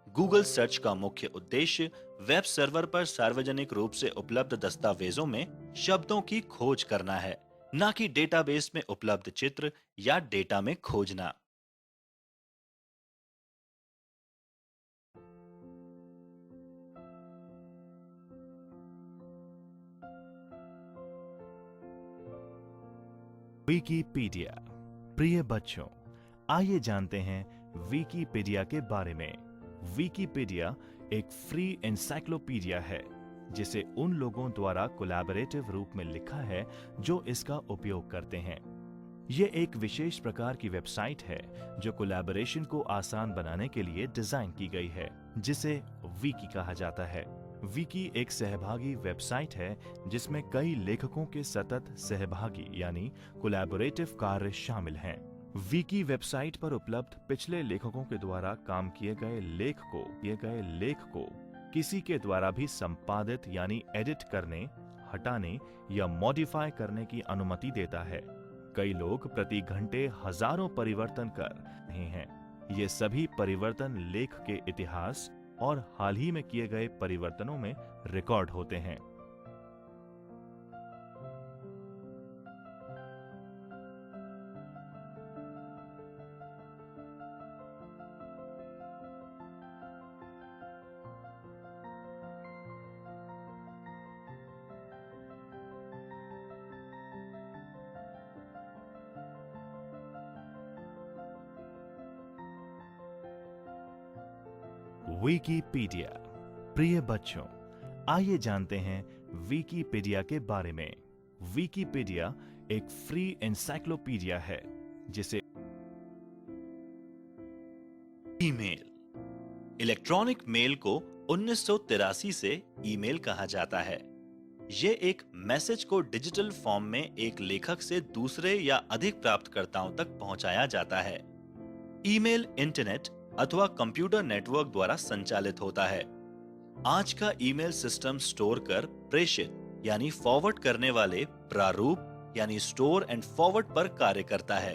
गूगल सर्च का मुख्य उद्देश्य वेब सर्वर पर सार्वजनिक रूप से उपलब्ध दस्तावेजों में शब्दों की खोज करना है, न कि डेटाबेस में उपलब्ध चित्र या डेटा में खोजना। विकिपीडिया। प्रिय बच्चों, आइए जानते हैं विकिपीडिया के बारे में। विकिपीडिया एक फ्री एनसाइक्लोपीडिया है जिसे उन लोगों द्वारा कोलैबोरेटिव रूप में लिखा है जो इसका उपयोग करते हैं। ये एक विशेष प्रकार की वेबसाइट है जो कोलैबोरेशन को आसान बनाने के लिए डिजाइन की गई है, जिसे विकी कहा जाता है। विकी एक सहभागी वेबसाइट है जिसमें कई लेखकों के सतत सहभागी यानी कोलैबोरेटिव कार्य शामिल हैं। विकी वेबसाइट पर उपलब्ध पिछले लेखकों के द्वारा काम किए गए लेख को किसी के द्वारा भी संपादित यानी एडिट करने, हटाने या मॉडिफाई करने की अनुमति देता है। कई लोग प्रति घंटे हजारों परिवर्तन कर रहे हैं। ये सभी परिवर्तन लेख के इतिहास और हाल ही में किए गए परिवर्तनों में रिकॉर्ड होते हैं। विकिपीडिया। प्रिय बच्चों, आइए जानते हैं विकिपीडिया के बारे में। विकिपीडिया एक फ्री एनसाइक्लोपीडिया है जिसे ईमेल। इलेक्ट्रॉनिक मेल को 1983 से ईमेल कहा जाता है। ये एक मैसेज को डिजिटल फॉर्म में एक लेखक से दूसरे या अधिक प्राप्तकर्ताओं तक पहुंचाया जाता है। ईमेल इंटरनेट अथवा कंप्यूटर नेटवर्क द्वारा संचालित होता है। आज का ईमेल सिस्टम स्टोर कर प्रेषित यानी फॉरवर्ड करने वाले प्रारूप यानी स्टोर एंड फॉरवर्ड पर कार्य करता है।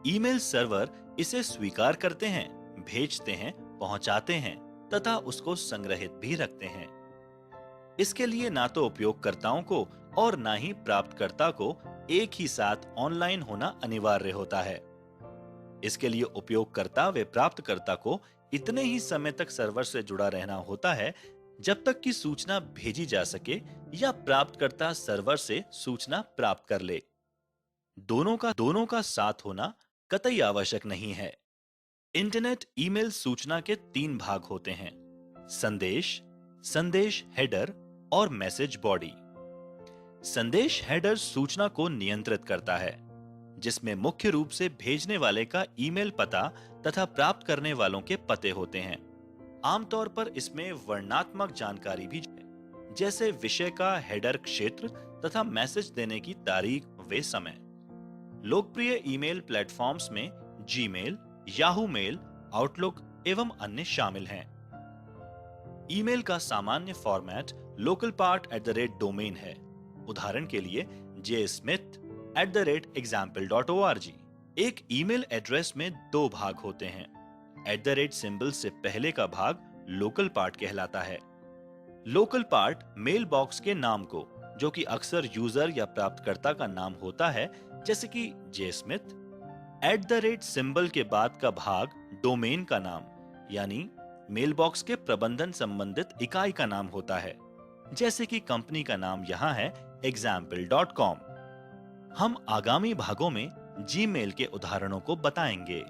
ईमेल सर्वर इसे स्वीकार करते हैं, भेजते हैं, पहुंचाते हैं तथा उसको संग्रहित भी रखते हैं। इसके लिए ना तो उपयोगकर्ताओं को और ना ही प्राप्तकर्ता को एक ही साथ ऑनलाइन होना अनिवार्य होता है। इसके लिए उपयोगकर्ता व प्राप्तकर्ता को इतने ही समय तक सर्वर से जुड़ा रहना होता है जब तक कि सूचना भेजी जा सके या प्राप्तकर्ता सर्वर से सूचना प्राप्त कर ले। दोनों का साथ होना कतई आवश्यक नहीं है। इंटरनेट ईमेल सूचना के 3 भाग होते हैं: संदेश, संदेश हेडर और मैसेज बॉडी। संदेश हेडर सूचना को नियंत्रित करता है, जिसमें मुख्य रूप से भेजने वाले का ईमेल पता तथा प्राप्त करने वालों के पते होते हैं। आमतौर पर इसमें वर्णनात्मक जानकारी भी है, जैसे विषय का हेडर क्षेत्र तथा मैसेज देने की तारीख व समय। लोकप्रिय ईमेल प्लेटफॉर्म्स में जीमेल, याहू मेल, आउटलुक एवं अन्य शामिल हैं। ईमेल का सामान्य फॉर्मेट localpart@domain है। उदाहरण के लिए jsmith@example.org। एक ईमेल एड्रेस में 2 भाग होते हैं। @ सिंबल से पहले का भाग लोकल पार्ट कहलाता है। लोकल पार्ट मेल बॉक्स के नाम को, जो कि अक्सर यूजर या प्राप्तकर्ता का नाम होता है, जैसे कि jsmith, @ सिंबल के बाद का भाग डोमेन का नाम, यानी मेल बॉक्स के प्रबंधन संबंधित इकाई का नाम होता है, जैसे कि कंपनी का नाम यहाँ है example.com। हम आगामी भागों में जीमेल के उदाहरणों को बताएंगे।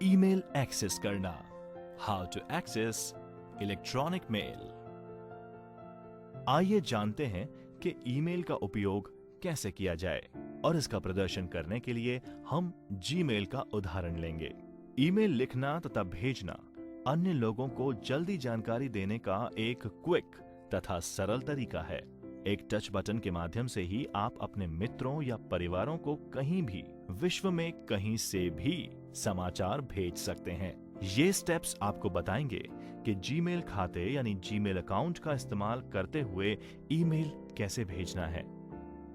ईमेल एक्सेस करना। How to access electronic mail. आइए जानते हैं कि ईमेल का उपयोग कैसे किया जाए, और इसका प्रदर्शन करने के लिए हम जीमेल का उदाहरण लेंगे। ईमेल लिखना तथा भेजना अन्य लोगों को जल्दी जानकारी देने का एक क्विक तथा सरल तरीका है। एक टच बटन के माध्यम से ही आप अपने मित्रों या परिवारों को कहीं भी, विश्व में कहीं से भी समाचार भेज सकते हैं। ये स्टेप्स आपको बताएंगे कि जीमेल खाते यानी जीमेल अकाउंट का इस्तेमाल करते हुए ईमेल कैसे भेजना है।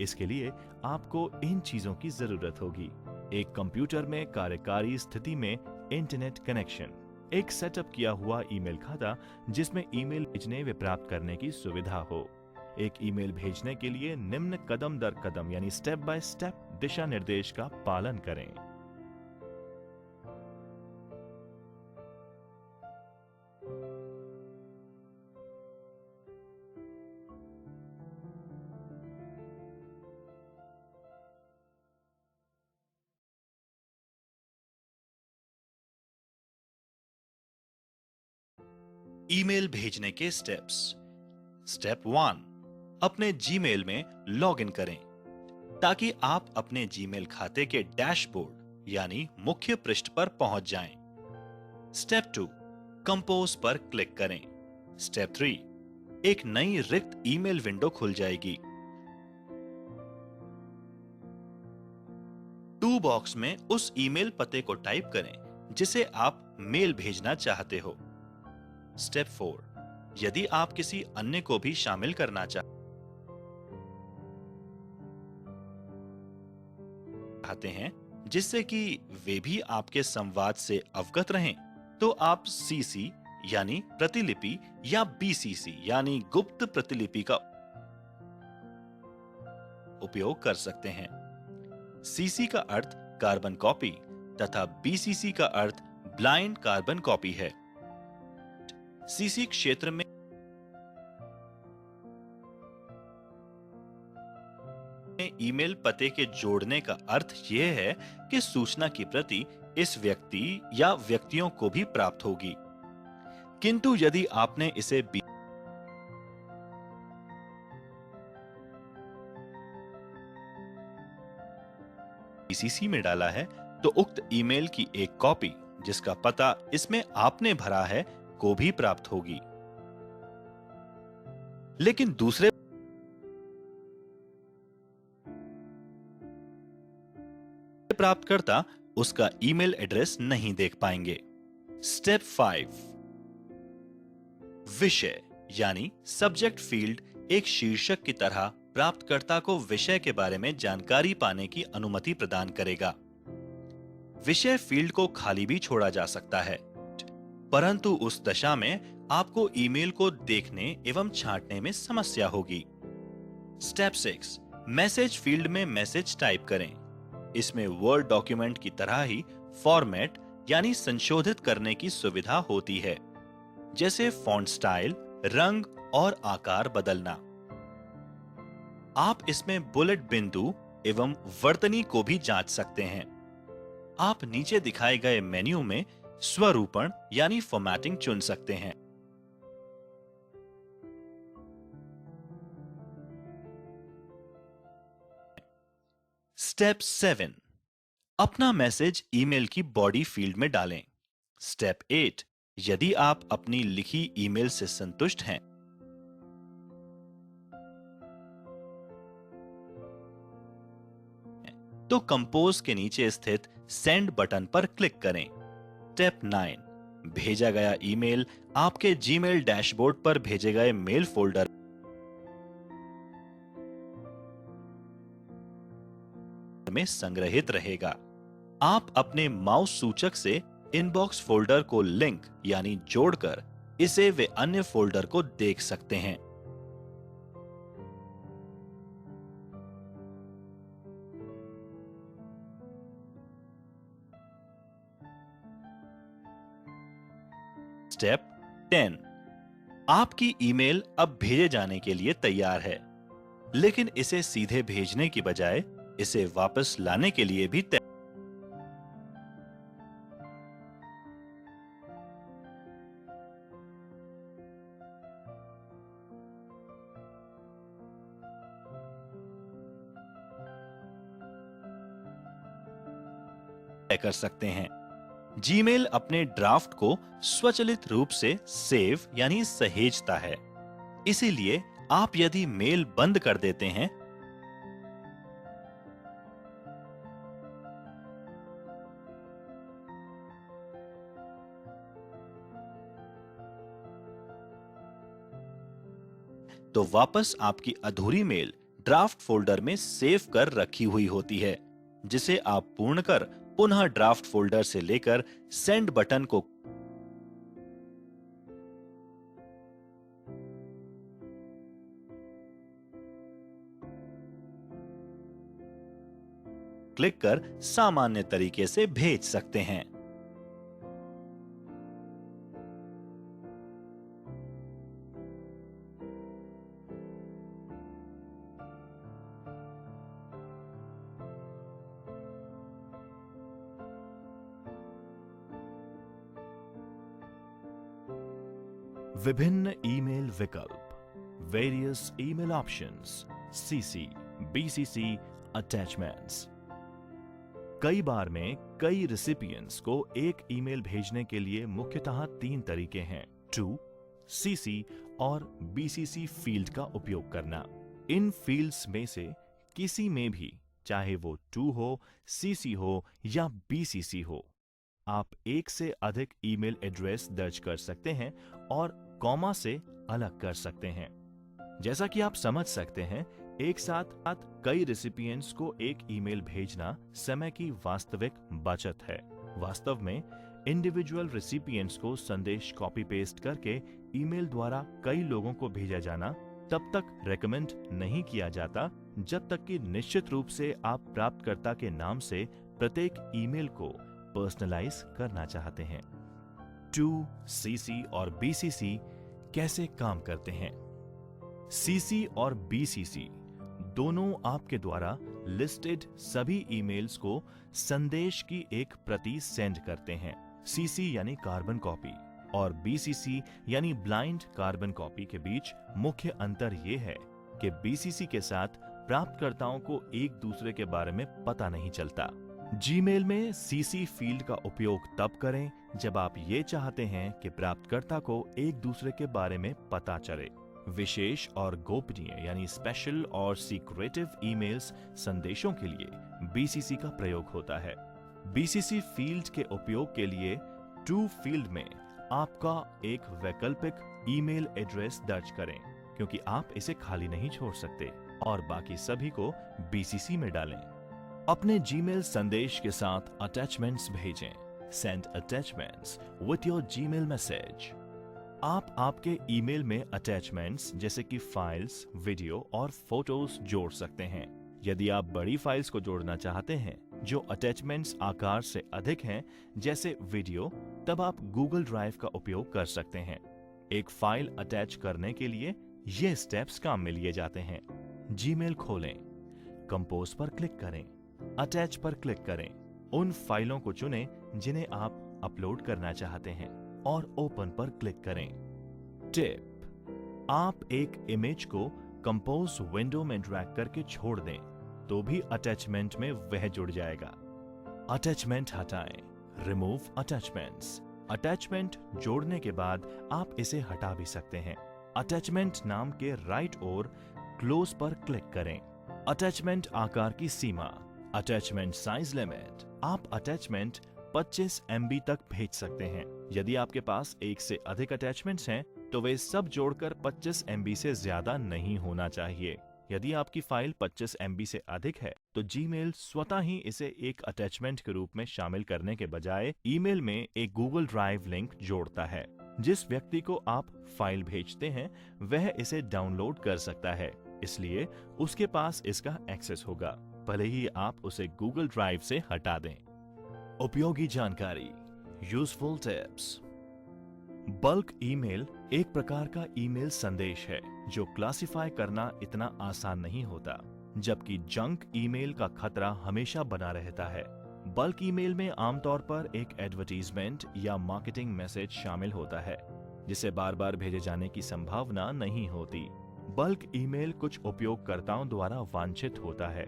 इसके लिए आपको इन चीजों की जरूरत होगी: एक कंप्यूटर में कार्यकारी स्थिति में इंटरनेट कनेक्शन, एक सेटअप किया हुआ ईमेल खाता जिसमें ईमेल भेजने व प्राप्त करने की सुविधा हो। एक ईमेल भेजने के लिए निम्न कदम दर कदम यानी स्टेप बाय स्टेप दिशा निर्देश का पालन करें। ईमेल भेजने के स्टेप्स। स्टेप 1, अपने जीमेल में लॉगिन करें ताकि आप अपने जीमेल खाते के डैशबोर्ड यानी मुख्य पृष्ठ पर पहुंच जाएं। स्टेप 2, कंपोज पर क्लिक करें। स्टेप 3, एक नई रिक्त ईमेल विंडो खुल जाएगी। टू बॉक्स में उस ईमेल पते को टाइप करें जिसे आप मेल भेजना चाहते हो। स्टेप 4, यदि आप किसी अन्य को भी शामिल करना चाहते हैं जिससे कि वे भी आपके संवाद से अवगत रहें, तो आप सीसी यानी प्रतिलिपि या बीसीसी यानी गुप्त प्रतिलिपि का उपयोग कर सकते हैं। सीसी का अर्थ कार्बन कॉपी तथा बीसीसी का अर्थ ब्लाइंड कार्बन कॉपी है। सीसी क्षेत्र में ईमेल पते के जोड़ने का अर्थ यह है कि सूचना की प्रति इस व्यक्ति या व्यक्तियों को भी प्राप्त होगी। किंतु यदि आपने इसे बीसीसी में डाला है, तो उक्त ईमेल की एक कॉपी जिसका पता इसमें आपने भरा है को भी प्राप्त होगी। लेकिन दूसरे प्राप्तकर्ता उसका ईमेल एड्रेस नहीं देख पाएंगे। स्टेप 5, विषय यानी सब्जेक्ट फील्ड एक शीर्षक की तरह प्राप्तकर्ता को विषय के बारे में जानकारी पाने की अनुमति प्रदान करेगा। विषय फील्ड को खाली भी छोड़ा जा सकता है, परंतु उस दशा में आपको ईमेल को देखने एवं छांटने में समस्या होगी। स्टेप 6, मैसेज फील्ड में मैसेज टाइप करें। इसमें वर्ड डॉक्यूमेंट की तरह ही फॉर्मेट यानी संशोधित करने की सुविधा होती है, जैसे फॉन्ट स्टाइल, रंग और आकार बदलना। आप इसमें बुलेट बिंदु एवं वर्तनी को भी जांच सकते हैं। आप नीचे दिखाए गए मेन्यू में स्वरूपण यानी फॉर्मेटिंग चुन सकते हैं। स्टेप 7, अपना मैसेज ईमेल की बॉडी फील्ड में डालें। स्टेप 8, यदि आप अपनी लिखी ईमेल से संतुष्ट हैं तो कंपोज के नीचे स्थित सेंड बटन पर क्लिक करें। स्टेप 9, भेजा गया ईमेल आपके जीमेल डैशबोर्ड पर भेजे गए मेल फोल्डर में संग्रहित रहेगा। आप अपने माउस सूचक से इनबॉक्स फोल्डर को लिंक यानी जोड़कर इसे वे अन्य फोल्डर को देख सकते हैं। स्टेप 10, आपकी ईमेल अब भेजे जाने के लिए तैयार है, लेकिन इसे सीधे भेजने की बजाय इसे वापस लाने के लिए भी तय कर सकते हैं। जीमेल अपने ड्राफ्ट को स्वचालित रूप से सेव यानी सहेजता है। इसीलिए आप यदि मेल बंद कर देते हैं तो वापस आपकी अधूरी मेल ड्राफ्ट फोल्डर में सेव कर रखी हुई होती है, जिसे आप पूर्ण कर पुनः ड्राफ्ट फोल्डर से लेकर सेंड बटन को क्लिक कर सामान्य तरीके से भेज सकते हैं। विभिन्न ईमेल विकल्प, various email options, CC, BCC, attachments. कई बार में कई रिसिपिएंट्स को एक ईमेल भेजने के लिए मुख्यतः 3 तरीके हैं: टू, सीसी और बीसीसी फील्ड का उपयोग करना। इन फील्ड्स में से किसी में भी, चाहे वो टू हो, सीसी हो या बीसीसी हो, आप एक से अधिक ईमेल एड्रेस दर्ज कर सकते हैं और कॉमा से अलग कर सकते हैं। जैसा कि आप समझ सकते हैं, एक साथ कई रिसिपिएंट्स को एक ईमेल भेजना समय की वास्तविक बचत है। वास्तव में इंडिविजुअल रिसिपिएंट्स को संदेश कॉपी पेस्ट करके ईमेल द्वारा कई लोगों को भेजा जाना तब तक रेकमेंड नहीं किया जाता जब तक कि निश्चित रूप से आप प्राप्तकर्ता के नाम से प्रत्येक ईमेल को पर्सनलाइज करना चाहते हैं। टू, सीसी और बीसीसी कैसे काम करते हैं? सीसी और बीसीसी दोनों आपके द्वारा लिस्टेड सभी ईमेल्स को संदेश की एक प्रति सेंड करते हैं। सीसी यानी कार्बन कॉपी और बीसीसी यानी ब्लाइंड कार्बन कॉपी के बीच मुख्य अंतर यह है कि बीसीसी के साथ प्राप्तकर्ताओं को एक दूसरे के बारे में पता नहीं चलता। जीमेल में सीसी फील्ड का उपयोग तब करें जब आप ये चाहते हैं कि प्राप्तकर्ता को एक दूसरे के बारे में पता चले। विशेष और गोपनीय यानी स्पेशल और सीक्रेटिव ईमेल्स संदेशों के लिए बीसीसी का प्रयोग होता है। बीसीसी फील्ड के उपयोग के लिए टू फील्ड में आपका एक वैकल्पिक ईमेल एड्रेस दर्ज करें, क्योंकि आप इसे खाली नहीं छोड़ सकते, और बाकी सभी को बीसीसी में डालें। अपने जीमेल संदेश के साथ अटैचमेंट्स भेजें। Send attachments with your Gmail message. आप आपके ईमेल में अटैचमेंट्स जैसे कि फाइल्स, वीडियो और फोटोज जोड़ सकते हैं। यदि आप बड़ी फाइल्स को जोड़ना चाहते हैं जो अटैचमेंट्स आकार से अधिक हैं, जैसे वीडियो, तब आप गूगल ड्राइव का उपयोग कर सकते हैं। एक फाइल अटैच करने के लिए ये स्टेप्स काम में लिए जाते हैं। जीमेल खोलें, कंपोज पर क्लिक करें, अटैच पर क्लिक करें, उन फाइलों को चुनें जिन्हें आप अपलोड करना चाहते हैं और ओपन पर क्लिक करें। टिप: आप एक इमेज को कंपोज विंडो में ड्रैग करके छोड़ दें तो भी अटैचमेंट में वह जुड़ जाएगा। अटैचमेंट हटाएं, रिमूव अटैचमेंट्स। अटैचमेंट जोड़ने के बाद आप इसे हटा भी सकते हैं। अटैचमेंट नाम के राइट ओर क्लोज पर क्लिक करें। अटैचमेंट आकार की सीमा, अटैचमेंट साइज लिमिट। आप अटैचमेंट 25 MB तक भेज सकते हैं। यदि आपके पास एक से अधिक अटैचमेंट्स हैं तो वे सब जोड़कर 25 MB से ज्यादा नहीं होना चाहिए। यदि आपकी फाइल 25 MB से अधिक है तो जीमेल स्वतः ही इसे एक अटैचमेंट के रूप में शामिल करने के बजाय ईमेल में एक गूगल ड्राइव लिंक जोड़ता है। जिस व्यक्ति को आप फाइल भेजते हैं वह इसे डाउनलोड कर सकता है, इसलिए उसके पास इसका एक्सेस होगा, भले ही आप उसे गूगल ड्राइव से हटा दें। उपयोगी जानकारी, यूजफुल टिप्स। बल्क ईमेल एक प्रकार का ईमेल संदेश है जो क्लासिफाई करना इतना आसान नहीं होता, जबकि जंक ईमेल का खतरा हमेशा बना रहता है। बल्क ईमेल में आमतौर पर एक एडवर्टीजमेंट या मार्केटिंग मैसेज शामिल होता है जिसे बार बार भेजे जाने की संभावना नहीं होती। बल्क ईमेल कुछ उपयोगकर्ताओं द्वारा वांछित होता है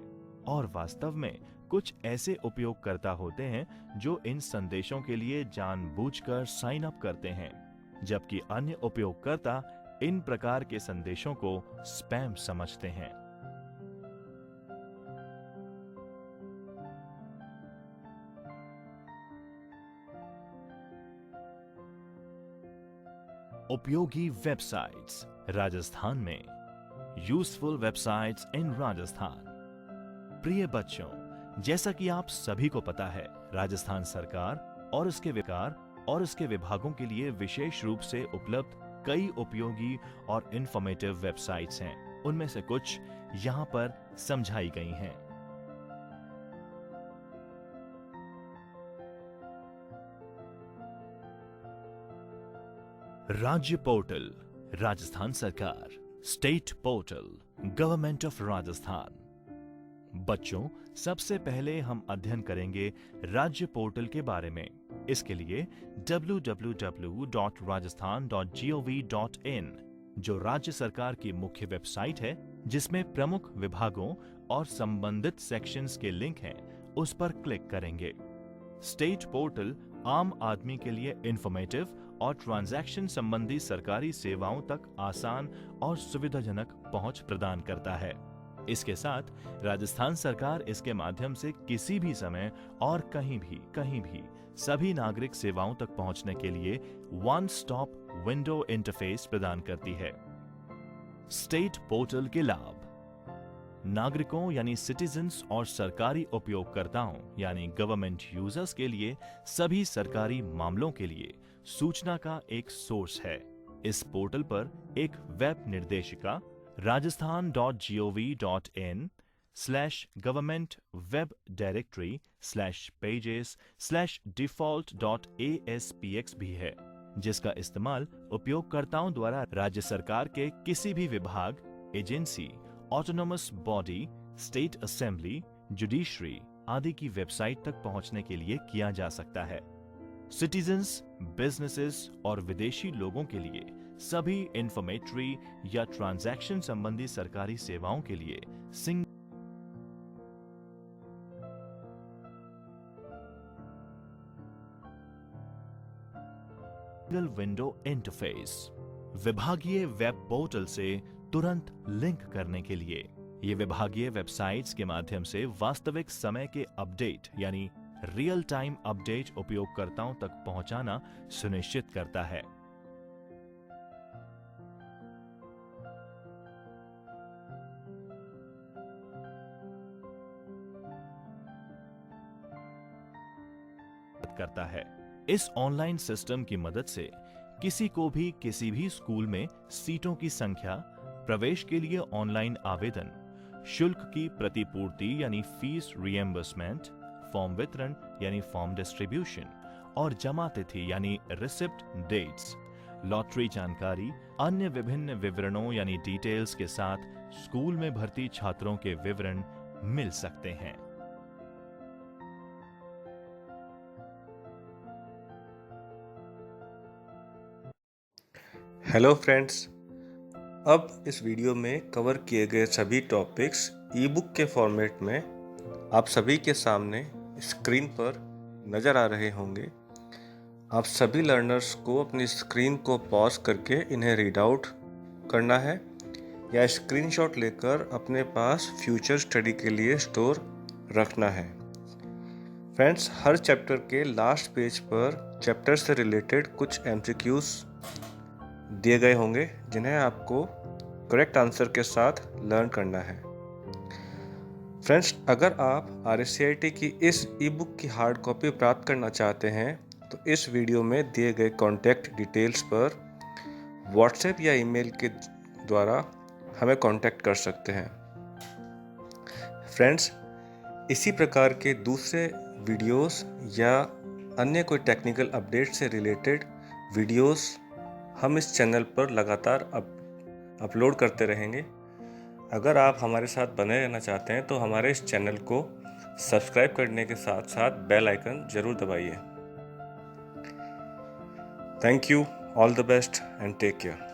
और वास्तव में कुछ ऐसे उपयोगकर्ता होते हैं जो इन संदेशों के लिए जानबूझकर साइन अप करते हैं, जबकि अन्य उपयोगकर्ता इन प्रकार के संदेशों को स्पैम समझते हैं। उपयोगी वेबसाइट्स राजस्थान में। यूजफुल वेबसाइट्स इन राजस्थान। प्रिय बच्चों, जैसा कि आप सभी को पता है, राजस्थान सरकार और इसके विभागों के लिए विशेष रूप से उपलब्ध कई उपयोगी और इंफॉर्मेटिव वेबसाइट्स हैं। उनमें से कुछ यहां पर समझाई गई हैं। राज्य पोर्टल, राजस्थान सरकार। State portal, government of Rajasthan. बच्चों, सबसे पहले हम अध्ययन करेंगे राज्य पोर्टल के बारे में। इसके लिए www.rajasthan.gov.in जो राज्य सरकार की मुख्य वेबसाइट है, जिसमें प्रमुख विभागों और संबंधित सेक्शंस के लिंक हैं, उस पर क्लिक करेंगे। स्टेट पोर्टल आम आदमी के लिए इंफॉर्मेटिव और ट्रांजैक्शन संबंधी सरकारी सेवाओं तक आसान और सुविधाजनक पहुंच प्रदान करता है। इसके साथ राजस्थान सरकार इसके माध्यम से किसी भी समय और कहीं भी सभी नागरिक सेवाओं तक पहुंचने के लिए वन स्टॉप विंडो इंटरफेस प्रदान करती है। स्टेट पोर्टल के लाभ। नागरिकों यानी सिटीजन्स और सरकारी उपयोगकर्ताओं यानी गवर्नमेंट यूजर्स के लिए सभी सरकारी मामलों के लिए सूचना का एक सोर्स है। इस पोर्टल पर एक वेब निर्देशिका rajasthan.gov.in/government-web-directory/pages/default.aspx भी है, जिसका इस्तेमाल उपयोगकर्ताओं द्वारा राज्य सरकार के किसी भी विभाग, agency, autonomous body, state assembly, judiciary आदि की वेबसाइट तक पहुंचने के लिए किया जा सकता है। सिटीजन्स, बिजनेसेस और विदेशी लोगों के लिए सभी इंफॉर्मेटरी या ट्रांजैक्शन संबंधी सरकारी सेवाओं के लिए सिंगल विंडो इंटरफेस। विभागीय वेब पोर्टल से तुरंत लिंक करने के लिए ये विभागीय वेबसाइट्स के माध्यम से वास्तविक समय के अपडेट यानी रियल टाइम अपडेट उपयोगकर्ताओं तक पहुंचाना सुनिश्चित करता है। इस ऑनलाइन सिस्टम की मदद से किसी को भी किसी भी स्कूल में सीटों की संख्या, प्रवेश के लिए ऑनलाइन आवेदन, शुल्क की प्रतिपूर्ति यानी फीस रिएम्बर्समेंट, फॉर्म वितरण यानी फॉर्म डिस्ट्रीब्यूशन और जमा तिथि यानी रिसिप्ट डेट्स, लॉटरी जानकारी, अन्य विभिन्न विवरणों यानी डिटेल्स के साथ स्कूल में भर्ती छात्रों के विवरण मिल सकते हैं। हेलो फ्रेंड्स, अब इस वीडियो में कवर किए गए सभी टॉपिक्स ई बुक के फॉर्मेट में आप सभी के सामने स्क्रीन पर नज़र आ रहे होंगे। आप सभी लर्नर्स को अपनी स्क्रीन को पॉज करके इन्हें रीड आउट करना है या स्क्रीनशॉट लेकर अपने पास फ्यूचर स्टडी के लिए स्टोर रखना है। फ्रेंड्स, हर चैप्टर के लास्ट पेज पर चैप्टर से रिलेटेड कुछ MCQs दिए गए होंगे जिन्हें आपको करेक्ट आंसर के साथ लर्न करना है। फ्रेंड्स, अगर आप RSCIT की इस ई बुक की हार्ड कॉपी प्राप्त करना चाहते हैं तो इस वीडियो में दिए गए कॉन्टैक्ट डिटेल्स पर व्हाट्सएप या ईमेल के द्वारा हमें कांटेक्ट कर सकते हैं। फ्रेंड्स, इसी प्रकार के दूसरे वीडियोस या अन्य कोई टेक्निकल अपडेट से रिलेटेड वीडियोस हम इस चैनल पर लगातार अपलोड करते रहेंगे। अगर आप हमारे साथ बने रहना चाहते हैं तो हमारे इस चैनल को सब्सक्राइब करने के साथ साथ बेल आइकन जरूर दबाइए। Thank you, all the best and take care.